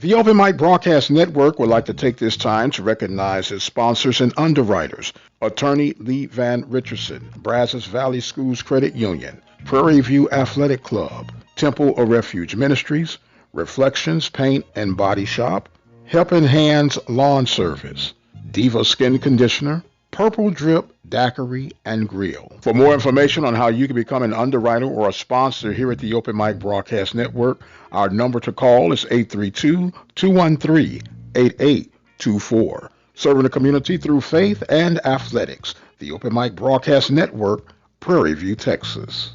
The Open Mic Broadcast Network would like to take this time to recognize its sponsors and underwriters: Attorney Lee Van Richardson, Brazos Valley Schools Credit Union, Prairie View Athletic Club, Temple of Refuge Ministries, Reflections Paint and Body Shop, Helping Hands Lawn Service, Diva Skin Conditioner, Purple Drip Daiquiri and Grill. For more information on how you can become an underwriter or a sponsor here at the Open Mic Broadcast Network, our number to call is 832-213-8824. Serving the community through faith and athletics. The Open Mic Broadcast Network, Prairie View, Texas.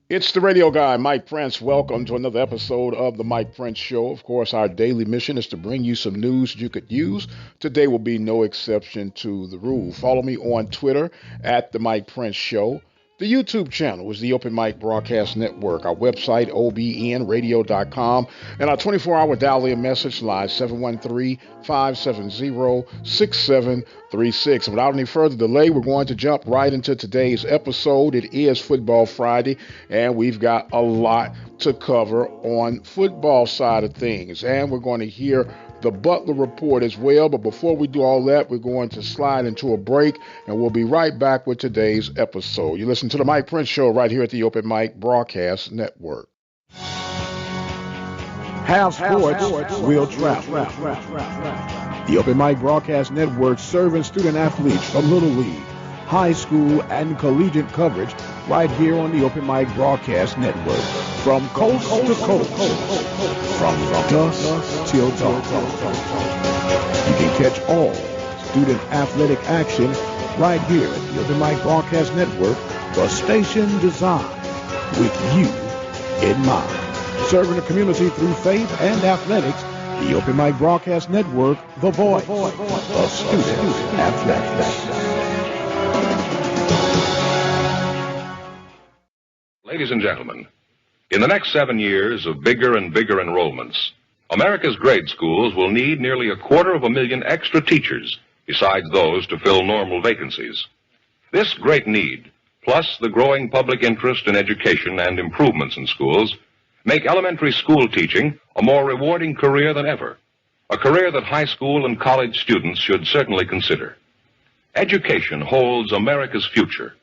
It's the radio guy, Mike Prince. Welcome to another episode of the Mike Prince Show. Of course, our daily mission is to bring you some news you could use. Today will be no exception to the rule. Follow me on Twitter at the Mike Prince Show. The YouTube channel is the Open Mic Broadcast Network. Our website, obnradio.com, and our 24-hour dial-in message line, 713-570-6736. Without any further delay, we're going to jump right into today's episode. It is Football Friday, and we've got a lot to cover on football side of things. And we're going to hear the Butler Report as well. But before we do all that, we're going to slide into a break, and we'll be right back with today's episode. You listen to the Mike Prince Show right here at the Open Mic Broadcast Network. Have sports, we'll travel. The Open Mic Broadcast Network serving student athletes from Little League, high school, and collegiate coverage right here on the Open Mic Broadcast Network. From coast to coast, from dusk till dawn. You can catch all student athletic action right here at the Open Mic Broadcast Network, the station designed with you in mind. Serving the community through faith and athletics, the Open Mic Broadcast Network, the voice of student athletics. Ladies and gentlemen, in the next 7 years of bigger and bigger enrollments, America's grade schools will need nearly 250,000 extra teachers, besides those to fill normal vacancies. This great need, plus the growing public interest in education and improvements in schools, make elementary school teaching a more rewarding career than ever, a career that high school and college students should certainly consider. Education holds America's future,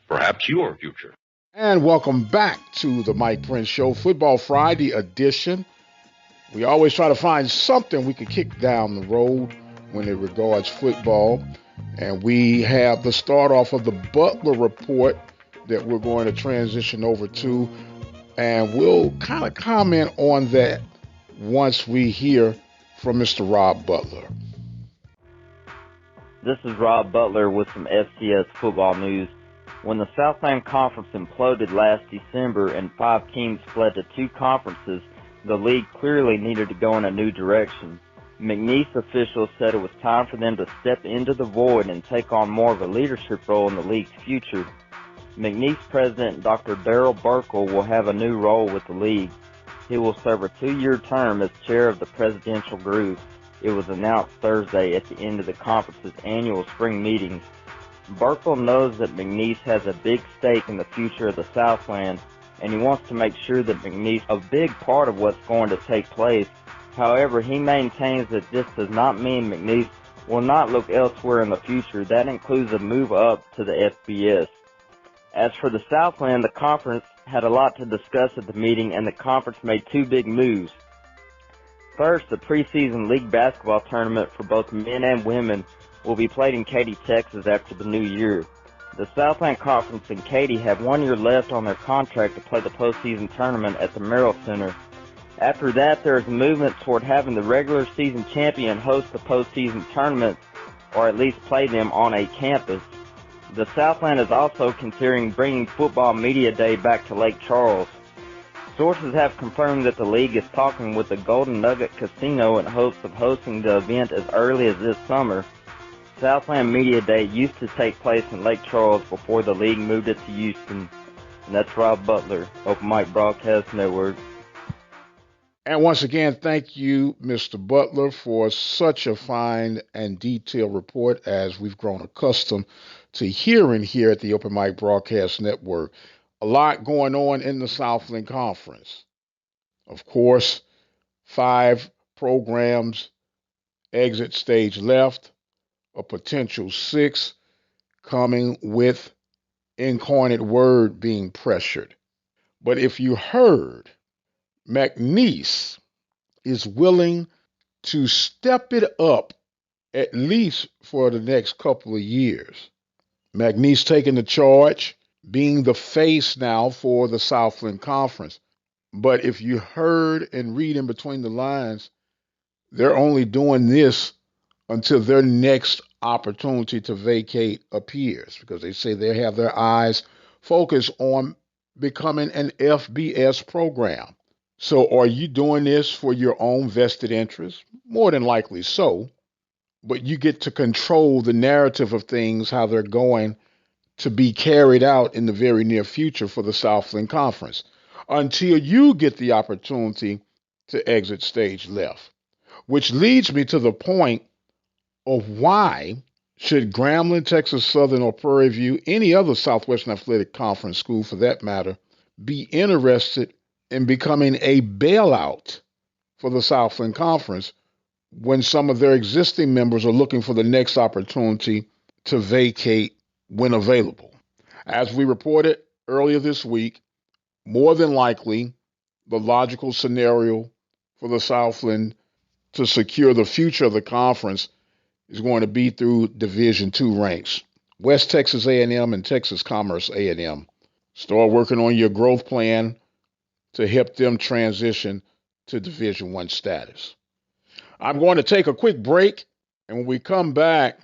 perhaps your future. And welcome back to the Mike Prince Show, Football Friday edition. We always try to find something we could kick down the road when it regards football. And we have the start off of the Butler Report that we're going to transition over to. And we'll kind of comment on that once we hear from Mr. Rob Butler. This is Rob Butler with some FCS football news. When the Southland Conference imploded last December and 5 teams fled to 2 conferences, the league clearly needed to go in a new direction. McNeese officials said it was time for them to step into the void and take on more of a leadership role in the league's future. McNeese president Dr. Darrell Burkle will have a new role with the league. He will serve a 2-year term as chair of the presidential group. It was announced Thursday at the end of the conference's annual spring meetings. Burkle knows that McNeese has a big stake in the future of the Southland, and he wants to make sure that McNeese is a big part of what's going to take place. However, he maintains that this does not mean McNeese will not look elsewhere in the future. That includes a move up to the FBS. As for the Southland, the conference had a lot to discuss at the meeting, and the conference made 2 big moves. First, the preseason league basketball tournament for both men and women will be played in Katy, Texas after the new year. The Southland Conference and Katy have 1 year left on their contract to play the postseason tournament at the Merrill Center. After that, there is a movement toward having the regular season champion host the postseason tournament, or at least play them on a campus. The Southland is also considering bringing Football Media Day back to Lake Charles. Sources have confirmed that the league is talking with the Golden Nugget Casino in hopes of hosting the event as early as this summer. Southland Media Day used to take place in Lake Charles before the league moved it to Houston. And that's Rob Butler, Open Mic Broadcast Network. And once again, thank you, Mr. Butler, for such a fine and detailed report as we've grown accustomed to hearing here at the Open Mic Broadcast Network. A lot going on in the Southland Conference. Of course, 5 programs exit stage left, a potential 6 coming with incarnate word being pressured. But if you heard, McNeese is willing to step it up at least for the next couple of years. McNeese taking the charge, being the face now for the Southland Conference. But if you heard and read in between the lines, they're only doing this until their next opportunity to vacate appears because they say they have their eyes focused on becoming an FBS program. So are you doing this for your own vested interest? More than likely so, but you get to control the narrative of things, how they're going to be carried out in the very near future for the Southland Conference until you get the opportunity to exit stage left. Which leads me to the point of why should Grambling, Texas Southern, or Prairie View, any other Southwestern Athletic Conference school for that matter, be interested in becoming a bailout for the Southland Conference when some of their existing members are looking for the next opportunity to vacate when available. As we reported earlier this week, more than likely, the logical scenario for the Southland to secure the future of the conference is going to be through Division II ranks. West Texas A&M and Texas Commerce A&M. Start working on your growth plan to help them transition to Division I status. I'm going to take a quick break, and when we come back,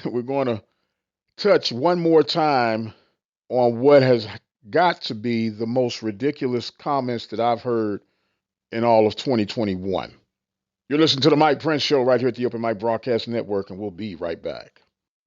we're going to touch one more time on what has got to be the most ridiculous comments that I've heard in all of 2021. You're listening to the Mike Prince Show right here at the Open Mic Broadcast Network, and we'll be right back.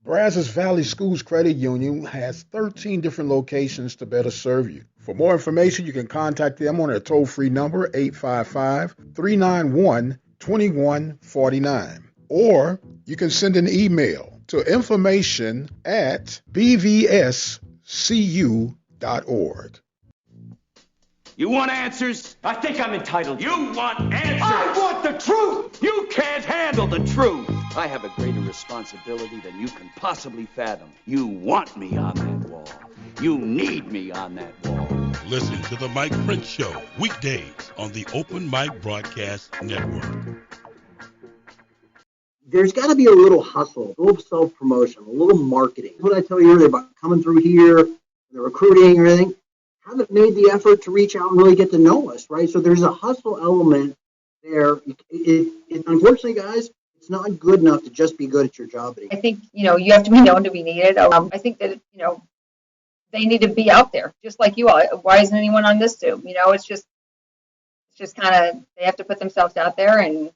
Brazos Valley Schools Credit Union has 13 different locations to better serve you. For more information, you can contact them on their toll-free number, 855-391-2149. Or you can send an email to information@bvscu.org. You want answers? I think I'm entitled. You want answers? I want the truth! You can't handle the truth! I have a greater responsibility than you can possibly fathom. You want me on that wall. You need me on that wall. Listen to the Mike Prince Show, weekdays on the Open Mic Broadcast Network. There's got to be a little hustle, a little self-promotion, a little marketing. What I tell you earlier about coming through here, the recruiting and everything, haven't made the effort to reach out and really get to know us, right? So there's a hustle element there. Unfortunately, guys, it's not good enough to just be good at your job. I think, you have to be known to be needed. I think that, they need to be out there, just like you all. Why isn't anyone on this Zoom? It's just kind of, they have to put themselves out there and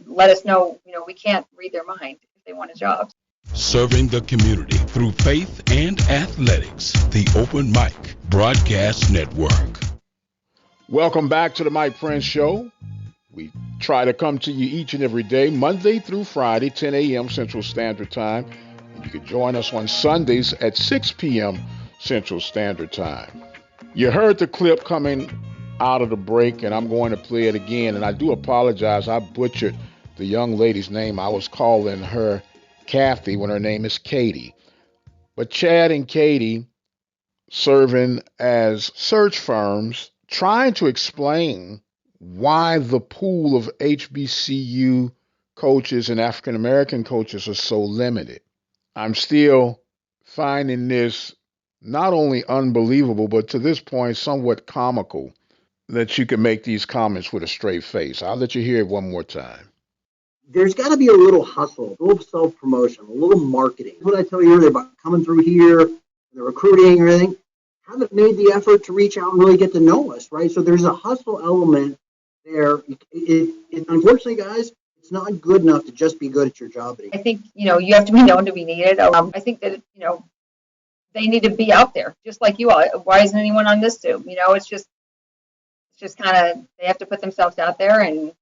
let us know, we can't read their mind if they want a job. Serving the community through faith and athletics, the Open Mic Broadcast Network. Welcome back to the Mike Prince Show. We try to come to you each and every day, Monday through Friday, 10 a.m. Central Standard Time. You can join us on Sundays at 6 p.m. Central Standard Time. You heard the clip coming out of the break, and I'm going to play it again. And I do apologize. I butchered the young lady's name. I was calling her Kathy when her name is Katie. But Chad and Katie serving as search firms trying to explain why the pool of HBCU coaches and African American coaches are so limited. I'm still finding this not only unbelievable, but to this point somewhat comical that you can make these comments with a straight face. I'll let you hear it one more time. There's got to be a little hustle, a little self-promotion, a little marketing. What I tell you earlier about coming through here, the recruiting and everything, haven't made the effort to reach out and really get to know us, right? So there's a hustle element there. Unfortunately, guys, it's not good enough to just be good at your job. I think, you have to be known to be needed. I think that, they need to be out there, just like you all. Why isn't anyone on this Zoom? It's just kind of, they have to put themselves out there and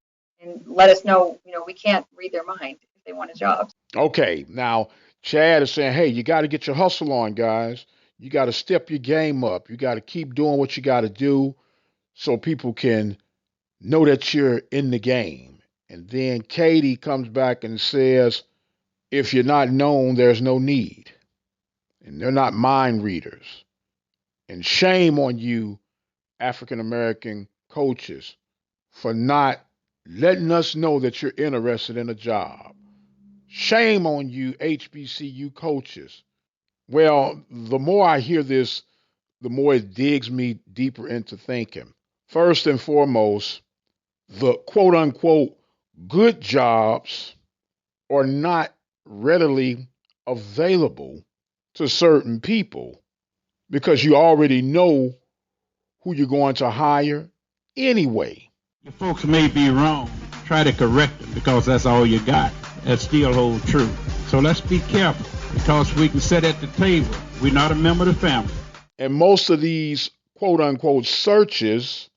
let us know, we can't read their mind if they want a job. Okay, now Chad is saying, hey, you got to get your hustle on, guys. You got to step your game up. You got to keep doing what you got to do so people can know that you're in the game And then Katie comes back and says, if you're not known, there's no need. And they're not mind readers. And shame on you, African American coaches, for not letting us know that you're interested in a job. Shame on you, HBCU coaches. Well, the more I hear this, the more it digs me deeper into thinking. First and foremost, the quote unquote good jobs are not readily available to certain people because you already know who you're going to hire anyway. Your folks may be wrong. Try to correct them because that's all you got. That still holds true. So let's be careful because we can sit at the table. We're not a member of the family. And most of these quote unquote searches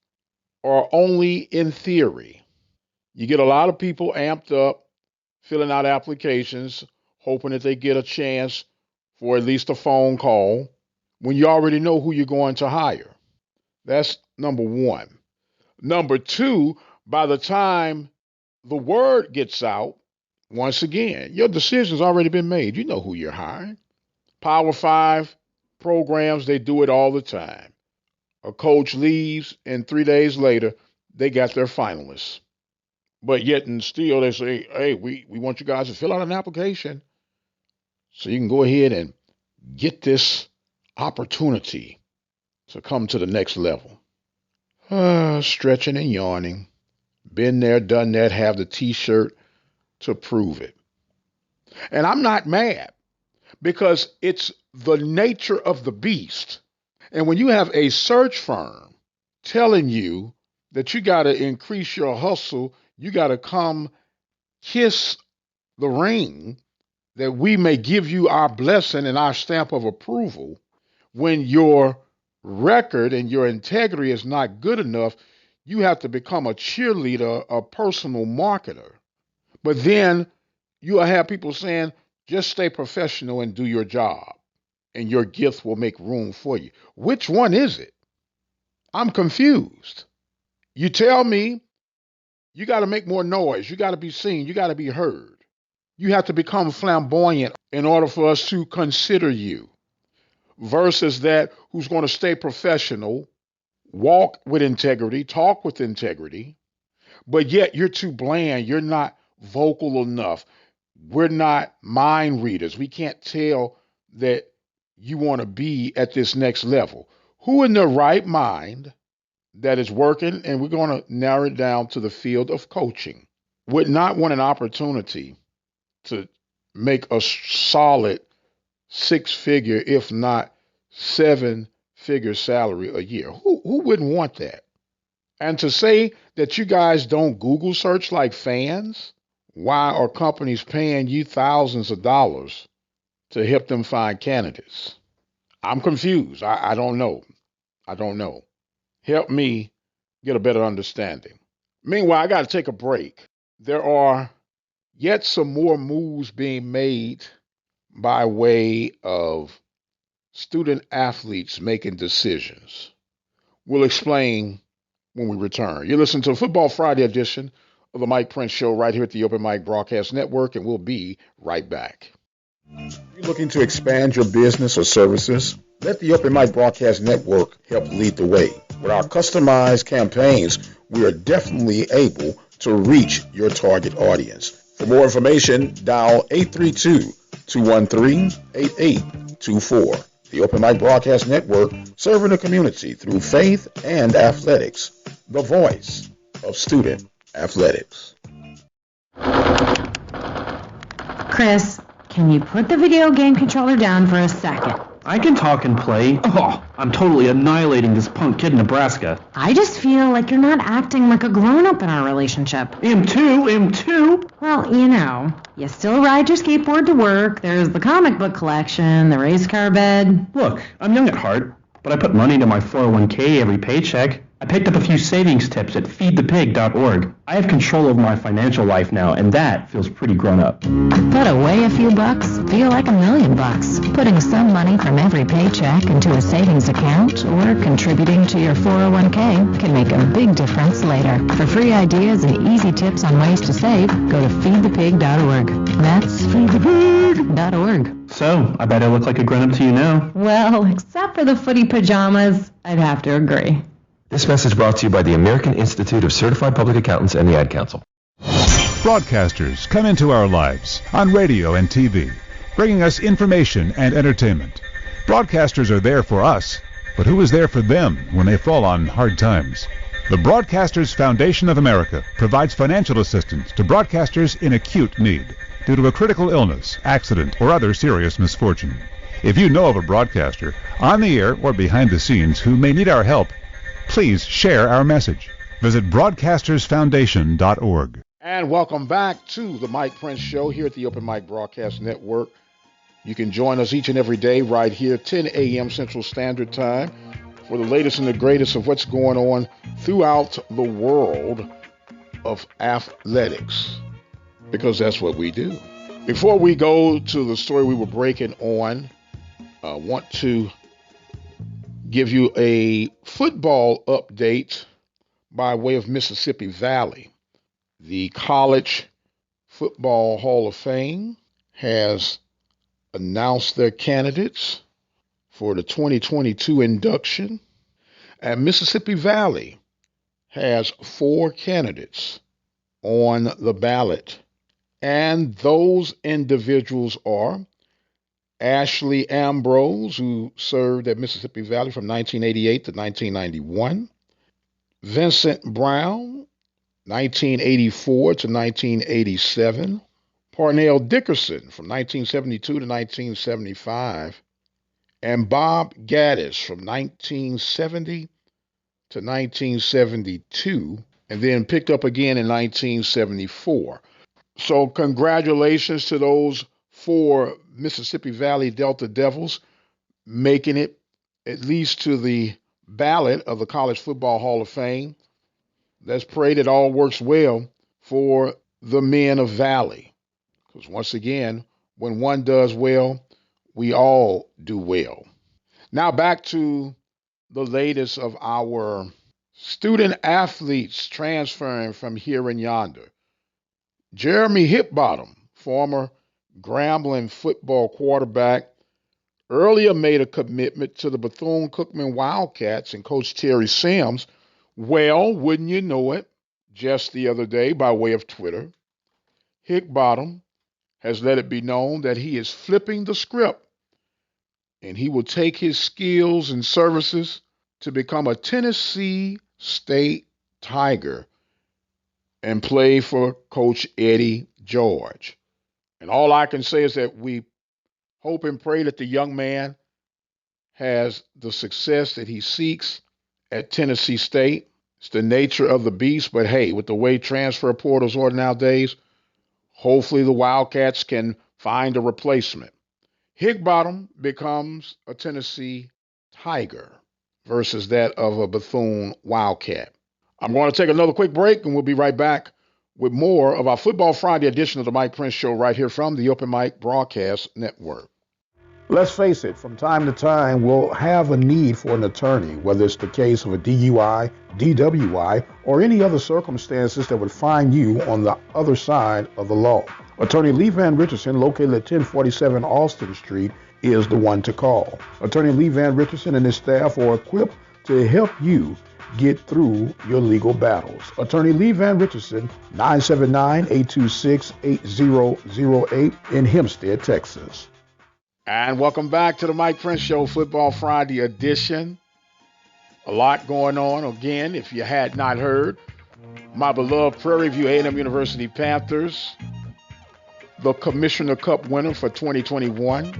are only in theory. You get a lot of people amped up, filling out applications, hoping that they get a chance for at least a phone call when you already know who you're going to hire. That's number one. Number two, by the time the word gets out, once again, your decision's already been made. You know who you're hiring. Power 5 programs, they do it all the time. A coach leaves, and 3 days later, they got their finalists. But yet and still, they say, hey, we want you guys to fill out an application so you can go ahead and get this opportunity to come to the next level. Stretching and yawning. Been there, done that, have the T-shirt to prove it. And I'm not mad because it's the nature of the beast. And when you have a search firm telling you that you got to increase your hustle, you got to come kiss the ring that we may give you our blessing and our stamp of approval, when your record and your integrity is not good enough, you have to become a cheerleader, a personal marketer. But then you'll have people saying, just stay professional and do your job, and your gifts will make room for you. Which one is it? I'm confused. You tell me you got to make more noise. You got to be seen. You got to be heard. You have to become flamboyant in order for us to consider you. Versus that who's going to stay professional, walk with integrity, talk with integrity, but yet you're too bland. You're not vocal enough. We're not mind readers. We can't tell that you want to be at this next level. Who in their right mind that is working, and we're going to narrow it down to the field of coaching, would not want an opportunity to make a solid 6-figure, if not 7-figure salary a year? Who wouldn't want that? And to say that you guys don't Google search like fans, why are companies paying you thousands of dollars to help them find candidates? I'm confused. I don't know. I don't know. Help me get a better understanding. Meanwhile, I got to take a break. There are yet some more moves being made by way of student athletes making decisions. We'll explain when we return. You're listening to the Football Friday edition of the Mike Prince Show right here at the Open Mic Broadcast Network, and we'll be right back. You're looking to expand your business or services? Let the Open Mic Broadcast Network help lead the way. With our customized campaigns, we are definitely able to reach your target audience. For more information, dial 832-213-8824. The Open Mic Broadcast Network, serving the community through faith and athletics. The voice of student athletics. Chris, can you put the video game controller down for a second? I can talk and play. Oh, I'm totally annihilating this punk kid in Nebraska. I just feel like you're not acting like a grown-up in our relationship. Him too. Well, you still ride your skateboard to work. There's the comic book collection, the race car bed. Look, I'm young at heart, but I put money into my 401k every paycheck. I picked up a few savings tips at feedthepig.org. I have control over my financial life now, and that feels pretty grown up. Put away a few bucks, feel like $1,000,000. Putting some money from every paycheck into a savings account or contributing to your 401k can make a big difference later. For free ideas and easy tips on ways to save, go to feedthepig.org. That's feedthepig.org. So, I bet I look like a grown-up to you now. Well, except for the footy pajamas, I'd have to agree. This message brought to you by the American Institute of Certified Public Accountants and the Ad Council. Broadcasters come into our lives on radio and TV, bringing us information and entertainment. Broadcasters are there for us, but who is there for them when they fall on hard times? The Broadcasters Foundation of America provides financial assistance to broadcasters in acute need due to a critical illness, accident, or other serious misfortune. If you know of a broadcaster on the air or behind the scenes who may need our help, please share our message. Visit broadcastersfoundation.org. And welcome back to the Mike Prince Show here at the Open Mic Broadcast Network. You can join us each and every day right here, 10 a.m. Central Standard Time, for the latest and the greatest of what's going on throughout the world of athletics, because that's what we do. Before we go to the story we were breaking on, I want to give you a football update by way of Mississippi Valley. The College Football Hall of Fame has announced their candidates for the 2022 induction, and Mississippi Valley has 4 candidates on the ballot, and those individuals are Ashley Ambrose, who served at Mississippi Valley from 1988 to 1991. Vincent Brown, 1984 to 1987. Parnell Dickerson from 1972 to 1975. And Bob Gaddis from 1970 to 1972, and then picked up again in 1974. So congratulations to those 4 Mississippi Valley Delta Devils making it at least to the ballot of the College Football Hall of Fame. Let's pray that all works well for the men of Valley, because once again, when one does well, we all do well. Now back to the latest of our student athletes transferring from here and yonder. Jeremy Hipbottom, former Grambling football quarterback, earlier made a commitment to the Bethune-Cookman Wildcats and Coach Terry Sims. Well, wouldn't you know it, just the other day by way of Twitter, Hipbottom has let it be known that he is flipping the script, and he will take his skills and services to become a Tennessee State Tiger and play for Coach Eddie George. And all I can say is that we hope and pray that the young man has the success that he seeks at Tennessee State. It's the nature of the beast, but hey, with the way transfer portals are nowadays, hopefully the Wildcats can find a replacement. Hipbottom becomes a Tennessee Tiger versus that of a Bethune Wildcat. I'm going to take another quick break, and we'll be right back with more of our Football Friday edition of the Mike Prince Show right here from the Open Mic Broadcast Network. Let's face it, from time to time, we'll have a need for an attorney, whether it's the case of a DUI, DWI, or any other circumstances that would find you on the other side of the law. Attorney Lee Van Richardson, located at 1047 Austin Street, is the one to call. Attorney Lee Van Richardson and his staff are equipped to help you get through your legal battles. Attorney Lee Van Richardson, 979-826-8008 in Hempstead, Texas. And welcome back to the Mike Prince Show, Football Friday edition. A lot going on. Again, if you had not heard, my beloved Prairie View A&M University Panthers, the Commissioner Cup winner for 2021,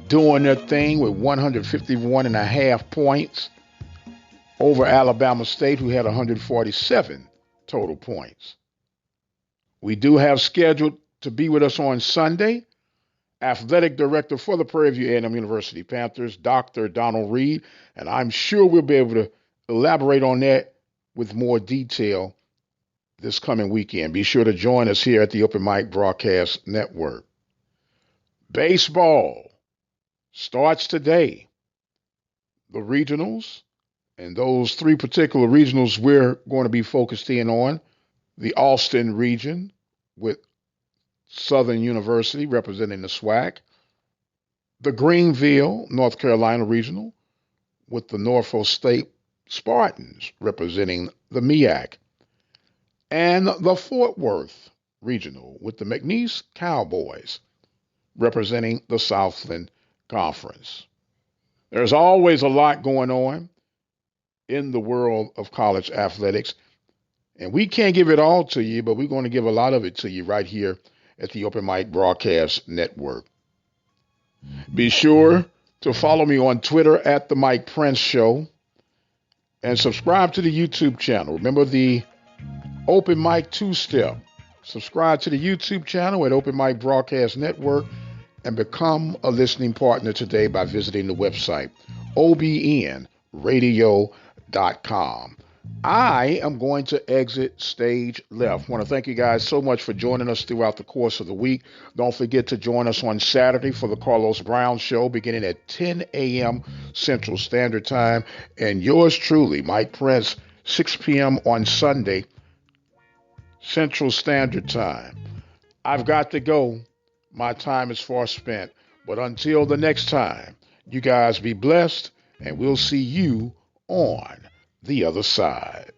doing their thing with 151.5 points over Alabama State, who had 147 total points. We do have scheduled to be with us on Sunday Athletic Director for the Prairie View A&M University Panthers, Dr. Donald Reed, and I'm sure we'll be able to elaborate on that with more detail this coming weekend. Be sure to join us here at the Open Mic Broadcast Network. Baseball starts today. The regionals, and those three particular regionals we're going to be focused in on, the Austin region with Southern University representing the SWAC, the Greenville, North Carolina regional with the Norfolk State Spartans representing the MEAC, and the Fort Worth regional with the McNeese Cowboys representing the Southland Conference. There's always a lot going on in the world of college athletics, and we can't give it all to you, but we're going to give a lot of it to you right here at the Open Mic Broadcast Network. Be sure to follow me on Twitter at The Mike Prince Show and subscribe to the YouTube channel. Remember the Open Mic two-step. Subscribe to the YouTube channel at Open Mic Broadcast Network and become a listening partner today by visiting the website obnradio.com. I am going to exit stage left. I want to thank you guys so much for joining us throughout the course of the week. Don't forget to join us on Saturday for the Carlos Brown Show beginning at 10 a.m. Central Standard Time. And yours truly, Mike Prince, 6 p.m. on Sunday, Central Standard Time. I've got to go. My time is far spent. But until the next time, you guys be blessed, and we'll see you on the other side.